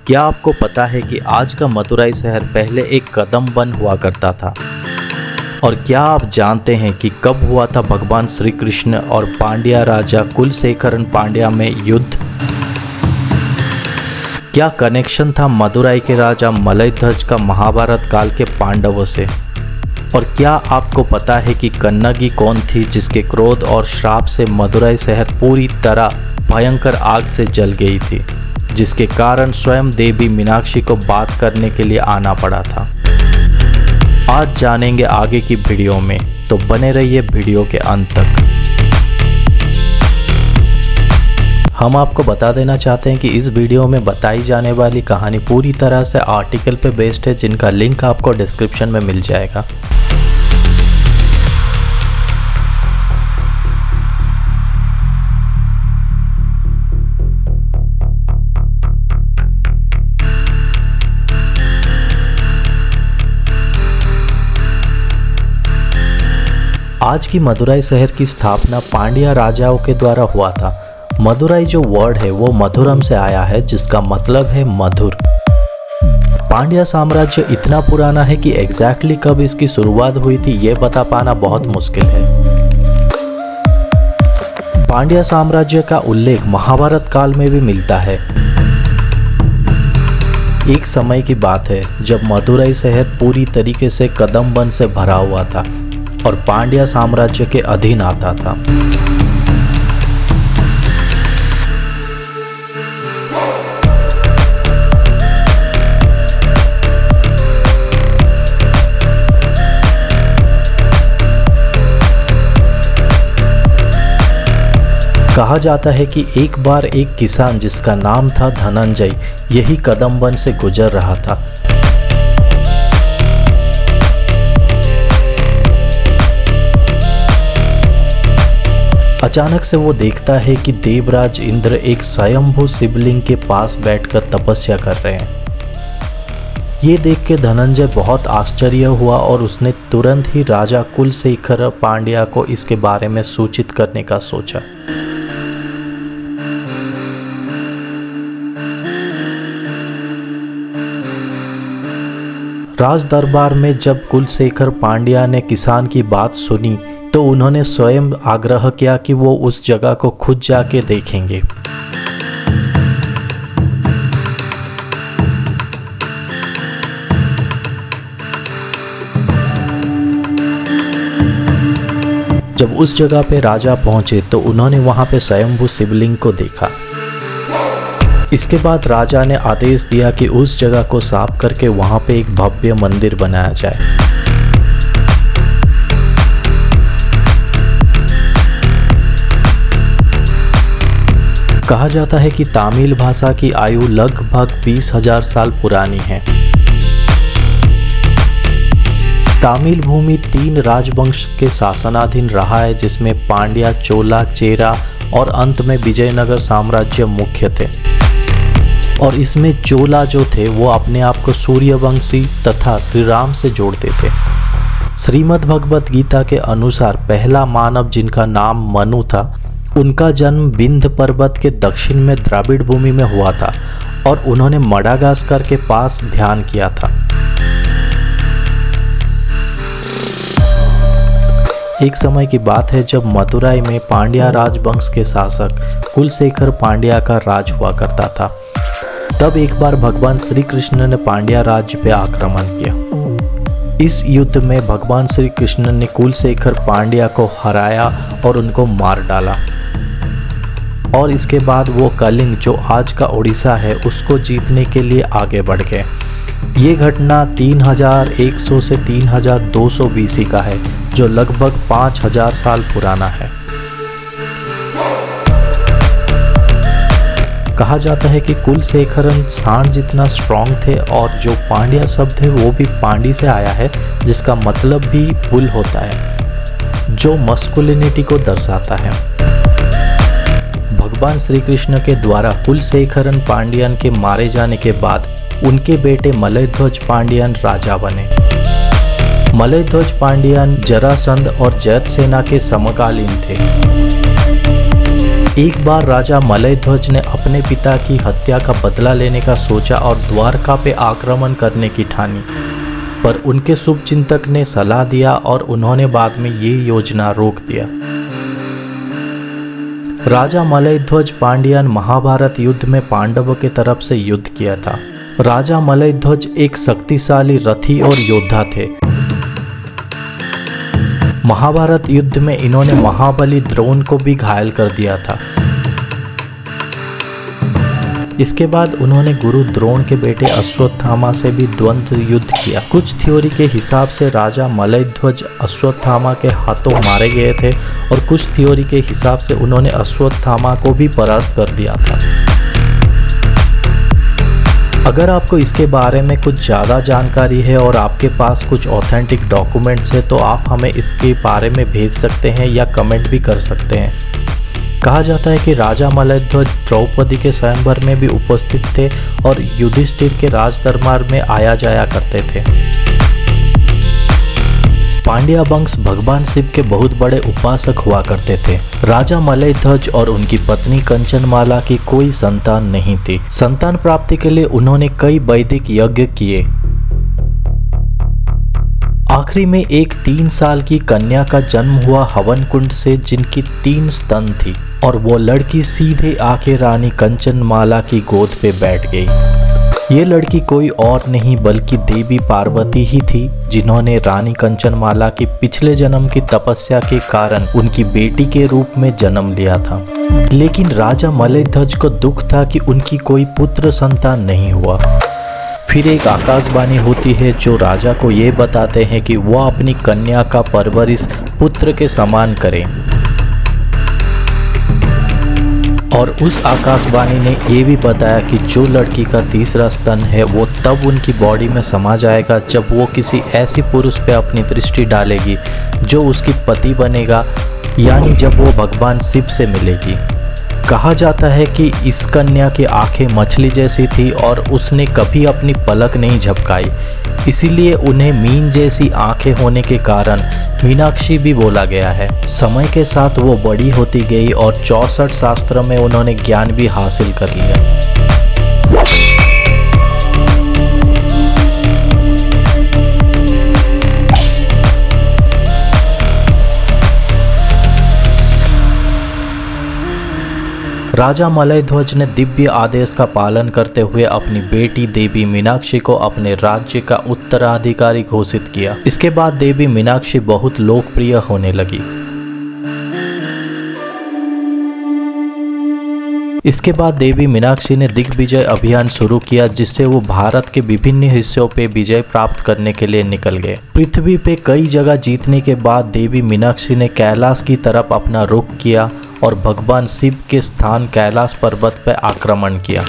क्या आपको पता है कि आज का मदुराई शहर पहले एक कदम वन हुआ करता था? और क्या आप जानते हैं कि कब हुआ था भगवान श्री कृष्ण और पांड्या राजा कुलशेखरन पांड्या में युद्ध? क्या कनेक्शन था मदुराई के राजा मलयध्वज का महाभारत काल के पांडवों से? और क्या आपको पता है कि कन्नगी कौन थी जिसके क्रोध और श्राप से मदुराई शहर पूरी तरह भयंकर आग से जल गई थी, जिसके कारण स्वयं देवी मीनाक्षी को बात करने के लिए आना पड़ा था? आज जानेंगे आगे की वीडियो में, तो बने रहिए वीडियो के अंत तक। हम आपको बता देना चाहते हैं कि इस वीडियो में बताई जाने वाली कहानी पूरी तरह से आर्टिकल पे बेस्ड है, जिनका लिंक आपको डिस्क्रिप्शन में मिल जाएगा। आज की मदुराई शहर की स्थापना पांड्या राजाओं के द्वारा हुआ था। मदुराई जो वर्ड है वो मधुरम से आया है, जिसका मतलब है मधुर। पांड्या साम्राज्य इतना पुराना है कि एग्जैक्टली कब इसकी शुरुआत हुई थी ये बता पाना बहुत मुश्किल है। पांड्या साम्राज्य का उल्लेख महाभारत काल में भी मिलता है। एक समय की बात है जब मदुराई शहर पूरी तरीके से कदम वन से भरा हुआ था और पांड्या साम्राज्य के अधीन आता था। कहा जाता है कि एक बार एक किसान जिसका नाम था धनंजय यही कदम वन से गुजर रहा था। अचानक से वो देखता है कि देवराज इंद्र एक स्वयंभू शिवलिंग के पास बैठकर तपस्या कर रहे हैं। ये देख के धनंजय बहुत आश्चर्य हुआ और उसने तुरंत ही राजा कुलशेखर पांड्या को इसके बारे में सूचित करने का सोचा। राज दरबार में जब कुलशेखर पांड्या ने किसान की बात सुनी तो उन्होंने स्वयं आग्रह किया कि वो उस जगह को खुद जाके देखेंगे। जब उस जगह पे राजा पहुंचे तो उन्होंने वहां पे स्वयंभू शिवलिंग को देखा। इसके बाद राजा ने आदेश दिया कि उस जगह को साफ करके वहां पे एक भव्य मंदिर बनाया जाए। कहा जाता है कि तमिल भाषा की आयु लगभग 20,000 साल पुरानी है। तमिल भूमि 3 राजवंश के शासनाधीन रहा है, जिसमें पांड्या, चोला, चेरा और अंत में विजयनगर साम्राज्य मुख्य थे। और इसमें चोला जो थे वो अपने आप को सूर्यवंशी तथा श्री राम से जोड़ते थे। श्रीमद् भगवत गीता के अनुसार पहला मानव जिनका नाम मनु था, उनका जन्म विंध्य पर्वत के दक्षिण में द्रविड़ भूमि में हुआ था और उन्होंने मडागास्कर के पास ध्यान किया था। एक समय की बात है जब मदुराई में पांड्या राजवंश के शासक कुलशेखर पांड्या का राज हुआ करता था। तब एक बार भगवान श्री कृष्ण ने पांड्या राज्य पे आक्रमण किया। इस युद्ध में भगवान श्री कृष्ण ने कुलशेखर पांड्या को हराया और उनको मार डाला। और इसके बाद वो कलिंग जो आज का उड़ीसा है उसको जीतने के लिए आगे बढ़ गए। ये घटना 3100 से 3200 बीसी का है, जो लगभग 5000 साल पुराना है। कहा जाता है कि कुलशेखरन सांड जितना स्ट्रॉन्ग थे और जो पांड्या शब्द है वो भी पांडी से आया है, जिसका मतलब भी बुल होता है, जो मस्कुलिनिटी को दर्शाता है। भगवान श्री कृष्ण के द्वारा कुलशेखरन पांड्यन के मारे जाने के बाद उनके बेटे मलयध्वज पांड्यन राजा बने। मलयध्वज पांड्यन जरासंध और जयद्रथ सेना के समकालीन थे। एक बार राजा मलयध्वज ने अपने पिता की हत्या का बदला लेने का सोचा और द्वारका पे आक्रमण करने की ठानी, पर उनके शुभचिंतक ने सलाह दिया और उन्होंने बाद में ये योजना रोक दिया। राजा मलयध्वज पांड्यान महाभारत युद्ध में पांडवों के तरफ से युद्ध किया था। राजा मलयध्वज एक शक्तिशाली रथी और योद्धा थे। महाभारत युद्ध में इन्होंने महाबली द्रोण को भी घायल कर दिया था। इसके बाद उन्होंने गुरु द्रोण के बेटे अश्वत्थामा से भी द्वंद्व युद्ध किया। कुछ थ्योरी के हिसाब से राजा मलयध्वज अश्वत्थामा के हाथों मारे गए थे और कुछ थ्योरी के हिसाब से उन्होंने अश्वत्थामा को भी परास्त कर दिया था। अगर आपको इसके बारे में कुछ ज़्यादा जानकारी है और आपके पास कुछ ऑथेंटिक डॉक्यूमेंट्स है तो आप हमें इसके बारे में भेज सकते हैं या कमेंट भी कर सकते हैं। कहा जाता है कि राजा मलयध्वज द्रौपदी के स्वयंवर में भी उपस्थित थे और युधिष्ठिर के राज दरबार में आया जाया करते थे। पांड्या वंश भगवान शिव के बहुत बड़े उपासक हुआ करते थे। राजा मलयध्वज और उनकी पत्नी कंचनमाला की कोई संतान नहीं थी। संतान प्राप्ति के लिए उन्होंने कई वैदिक यज्ञ किए। आखिरी में एक 3 साल की कन्या का जन्म हुआ हवन कुंड से, जिनकी 3 स्तन थी, और वो लड़की सीधे आके रानी कंचनमाला की गोद पे बैठ गई। ये लड़की कोई और नहीं बल्कि देवी पार्वती ही थी, जिन्होंने रानी कंचनमाला की पिछले जन्म की तपस्या के कारण उनकी बेटी के रूप में जन्म लिया था। लेकिन राजा मलयध्वज को दुख था कि उनकी कोई पुत्र संतान नहीं हुआ। फिर एक आकाशवाणी होती है जो राजा को ये बताते हैं कि वह अपनी कन्या का परवरिश पुत्र के समान करे, और उस आकाशवाणी ने ये भी बताया कि जो लड़की का तीसरा स्तन है वो तब उनकी बॉडी में समा जाएगा जब वो किसी ऐसी पुरुष पे अपनी दृष्टि डालेगी जो उसकी पति बनेगा, यानी जब वो भगवान शिव से मिलेगी। कहा जाता है कि इस कन्या की आंखें मछली जैसी थी और उसने कभी अपनी पलक नहीं झपकाई, इसीलिए उन्हें मीन जैसी आंखें होने के कारण मीनाक्षी भी बोला गया है। समय के साथ वो बड़ी होती गई और 64 शास्त्र में उन्होंने ज्ञान भी हासिल कर लिया। राजा मलयध्वज ने दिव्य आदेश का पालन करते हुए अपनी बेटी देवी मीनाक्षी को अपने राज्य का उत्तराधिकारी घोषित किया। इसके बाद देवी मीनाक्षी बहुत लोकप्रिय होने लगी। इसके बाद देवी मीनाक्षी ने दिग्विजय अभियान शुरू किया, जिससे वो भारत के विभिन्न हिस्सों पे विजय प्राप्त करने के लिए निकल गए। पृथ्वी पे कई जगह जीतने के बाद देवी मीनाक्षी ने कैलाश की तरफ अपना रुख किया और भगवान शिव के स्थान कैलाश पर्वत पर आक्रमण किया।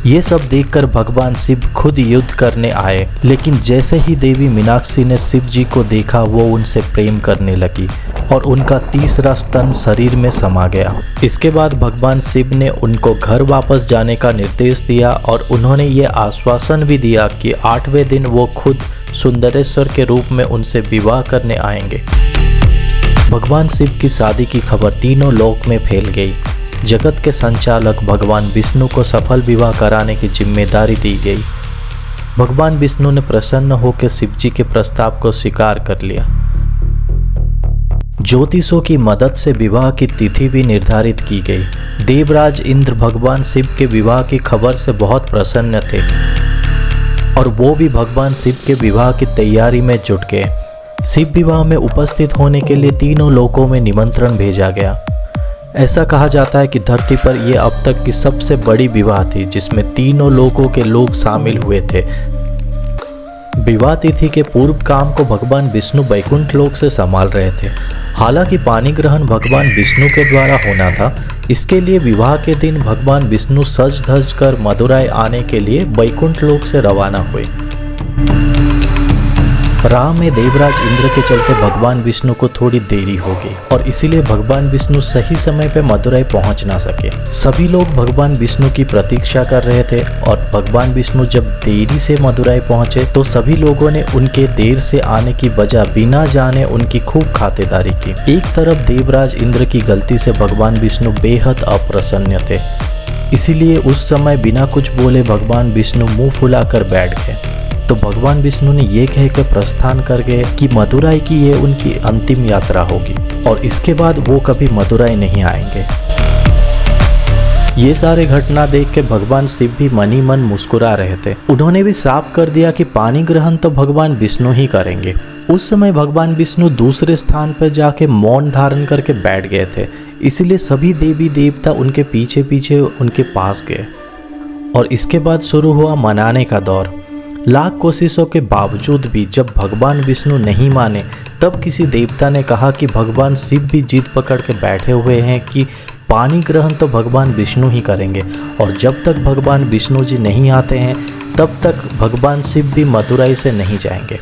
ये सब देखकर भगवान शिव खुद युद्ध करने आए, लेकिन जैसे ही देवी मीनाक्षी ने शिव जी को देखा वो उनसे प्रेम करने लगी और उनका तीसरा स्तन शरीर में समा गया। इसके बाद भगवान शिव ने उनको घर वापस जाने का निर्देश दिया और उन्होंने ये आश्वासन भी दिया कि 8वें दिन वो खुद सुंदरेश्वर के रूप में उनसे विवाह करने आएंगे। भगवान शिव की शादी की खबर तीनों लोक में फैल गई। जगत के संचालक भगवान विष्णु को सफल विवाह कराने की जिम्मेदारी दी गई। भगवान विष्णु ने प्रसन्न होकर शिव जी के प्रस्ताव को स्वीकार कर लिया। ज्योतिषों की मदद से विवाह की तिथि भी निर्धारित की गई। देवराज इंद्र भगवान शिव के विवाह की खबर से बहुत प्रसन्न थे और वो भी भगवान शिव के विवाह की तैयारी में जुट गए। शिव विवाह में उपस्थित होने के लिए तीनों लोकों में निमंत्रण भेजा गया। ऐसा कहा जाता है कि धरती पर यह अब तक की सबसे बड़ी विवाह थी, जिसमें तीनों लोकों के लोग शामिल हुए थे। विवाह तिथि के पूर्व काम को भगवान विष्णु वैकुंठ लोक से संभाल रहे थे। हालांकि पानी ग्रहण भगवान विष्णु के द्वारा होना था, इसके लिए विवाह के दिन भगवान विष्णु सज धज कर मदुराई आने के लिए वैकुंठ लोक से रवाना हुए। राह में देवराज इंद्र के चलते भगवान विष्णु को थोड़ी देरी हो गई और इसीलिए भगवान विष्णु सही समय पे मदुराई पहुंच ना सके। सभी लोग भगवान विष्णु की प्रतीक्षा कर रहे थे और भगवान विष्णु जब देरी से मदुराई पहुंचे तो सभी लोगों ने उनके देर से आने की वजह बिना जाने उनकी खूब खातिरदारी की। एक तरफ देवराज इंद्र की गलती से भगवान विष्णु बेहद अप्रसन्न थे, इसीलिए उस समय बिना कुछ बोले भगवान विष्णु मुंह फुलाकर बैठ गए। तो भगवान विष्णु ने ये कहकर प्रस्थान कर गए कि मदुराई की ये उनकी अंतिम यात्रा होगी और इसके बाद वो कभी मदुराई नहीं आएंगे। ये सारे घटना देख के भगवान शिव भी मनी मन मुस्कुरा रहे थे। उन्होंने भी साफ कर दिया कि पानी ग्रहण तो भगवान विष्णु ही करेंगे। उस समय भगवान विष्णु दूसरे स्थान पर जाके मौन धारण करके बैठ गए थे, इसलिए सभी देवी देवता उनके पीछे पीछे उनके पास गए और इसके बाद शुरू हुआ मनाने का दौर। लाख कोशिशों के बावजूद भी जब भगवान विष्णु नहीं माने तब किसी देवता ने कहा कि भगवान शिव भी जिद पकड़ के बैठे हुए हैं कि पानी ग्रहण तो भगवान विष्णु ही करेंगे और जब तक भगवान विष्णु जी नहीं आते हैं तब तक भगवान शिव भी मदुराई से नहीं जाएंगे।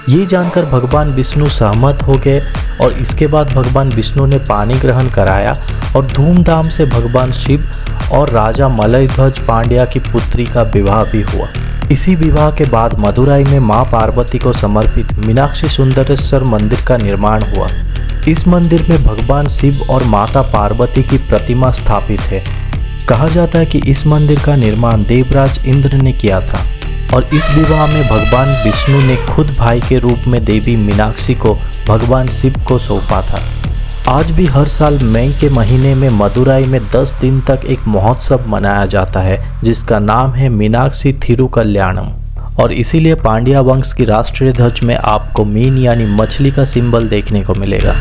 ये जानकर भगवान विष्णु सहमत हो गए और इसके बाद भगवान विष्णु ने पानी ग्रहण कराया और धूमधाम से भगवान शिव और राजा मलयध्वज पांड्या की पुत्री का विवाह भी हुआ। इसी विवाह के बाद मदुराई में मां पार्वती को समर्पित मीनाक्षी सुंदरेश्वर मंदिर का निर्माण हुआ। इस मंदिर में भगवान शिव और माता पार्वती की प्रतिमा स्थापित है। कहा जाता है कि इस मंदिर का निर्माण देवराज इंद्र ने किया था और इस विवाह में भगवान विष्णु ने खुद भाई के रूप में देवी मीनाक्षी को भगवान शिव को सौंपा था। आज भी हर साल मई के महीने में मदुराई में 10 दिन तक एक महोत्सव मनाया जाता है जिसका नाम है मीनाक्षी थिरुकल्याणम और इसीलिए पांड्या वंश की राष्ट्रीय ध्वज में आपको मीन यानी मछली का सिंबल देखने को मिलेगा।